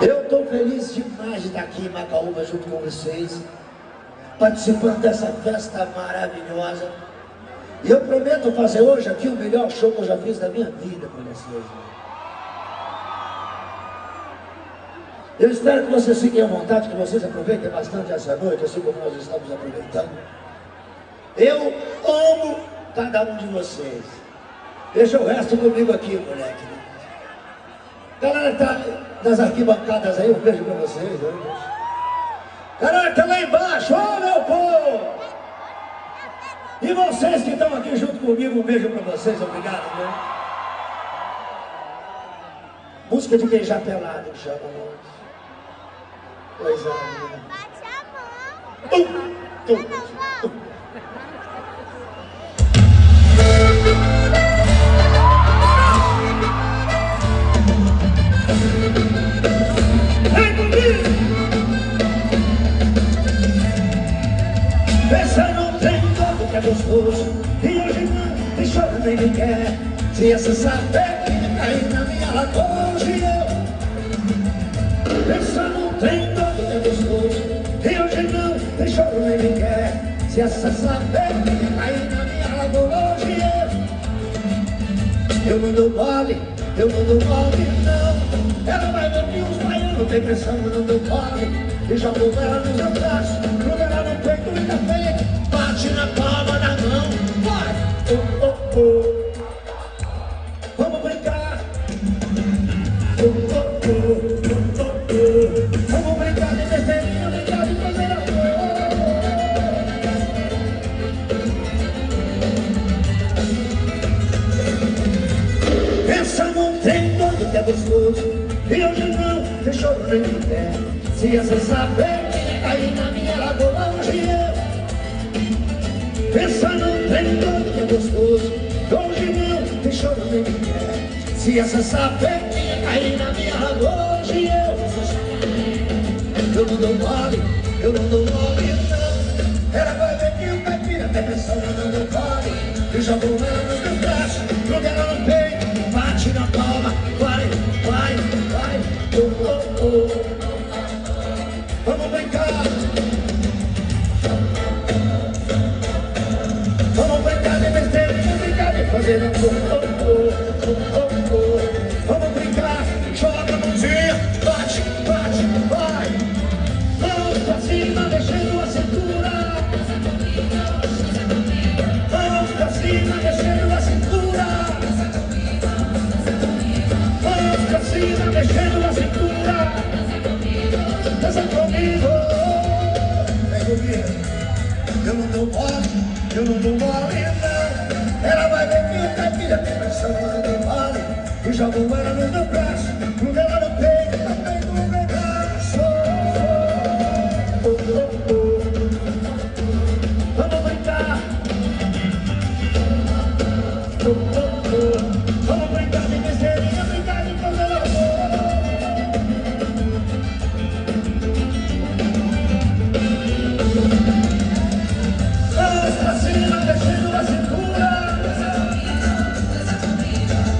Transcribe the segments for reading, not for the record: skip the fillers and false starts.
Eu estou feliz demais de estar aqui em Macaúba junto com vocês, participando dessa festa maravilhosa. E eu prometo fazer hoje aqui o melhor show que eu já fiz da minha vida com vocês. Eu espero que vocês fiquem à vontade, que vocês aproveitem bastante essa noite, assim como nós estamos aproveitando. Eu amo cada um de vocês. Deixa o resto comigo aqui, moleque. Galera tá nas arquibancadas aí, um beijo pra vocês. Galera tá lá embaixo, ô meu povo! E vocês que estão aqui junto comigo, um beijo pra vocês, obrigado, né? Música de beijar pelado, chama hoje. Coisa linda. Bate a mão. Pensa no trem todo que é gostoso, e hoje não tem choro nem me quer. Se essa sapequinha cair na minha lagoa, hoje eu. Pensa no trem todo que é gostoso, e hoje não tem choro nem me quer. Se essa sapequinha cair na minha lagoa, hoje eu. Eu não dou mole, eu não dou mole, não. Ela vai ver que os baianos tem pressão, eu não dou mole. E jogo ela no meu braço, jogo ela no peito e na frente, bate na palma da mão, vai! Oh, oh, oh. Vamos brincar! Oh, oh, oh, oh, oh. Vamos brincar de besteirinha, brincar de fazer amor. Pensa num trem todo que é gostoso, e hoje não tem choro nem me quer. Se essa sapequinha cair na minha lagoa, hoje eu. Pensa num trem todo que é gostoso, hoje não tem choro nem me quer. Se essa sapequinha cair na minha lagoa, hoje eu. Eu não dou mole, eu não dou mole, não. Ela vai ver que o caipira tem pressão, eu não dou mole. Eu jogo ela nos meus braços, jogo ela no peito, bate na palma, vai, vai, vai. Oh, oh, oh. Vamos brincar! Vamos brincar de besteirinha, brincar de fazer amor. Vamos brincar, joga a mãozinha, bate, bate, vai! Mãos pra cima, mexendo a cintura. Mãos pra cima, mexendo a cintura. Mãos pra cima, mexendo a cintura. Dança comigo, vem comigo. Eu não dou mole, eu não dou mole, não. Ela vai ver que o caipira tem pressão, eu não dou mole. E jogo ela no meu braço, jogo ela no peito, também no meu braço. Oh, oh, oh. Vamos brincar. Oh, oh, oh. Vamos brincar de besteirinha, brincar de fazer amor. Mexendo a cintura.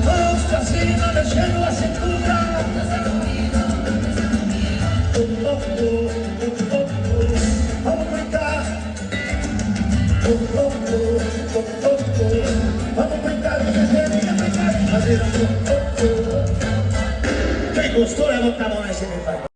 Mãos pra cima, mexendo a cintura. Oh, oh, oh, oh, oh. Vamos brincar. Oh, oh, oh, oh, oh, oh. Vamos brincar de besteirinha, brincar de fazer amor. Oh, oh. Quem gostou, levanta a mão nesse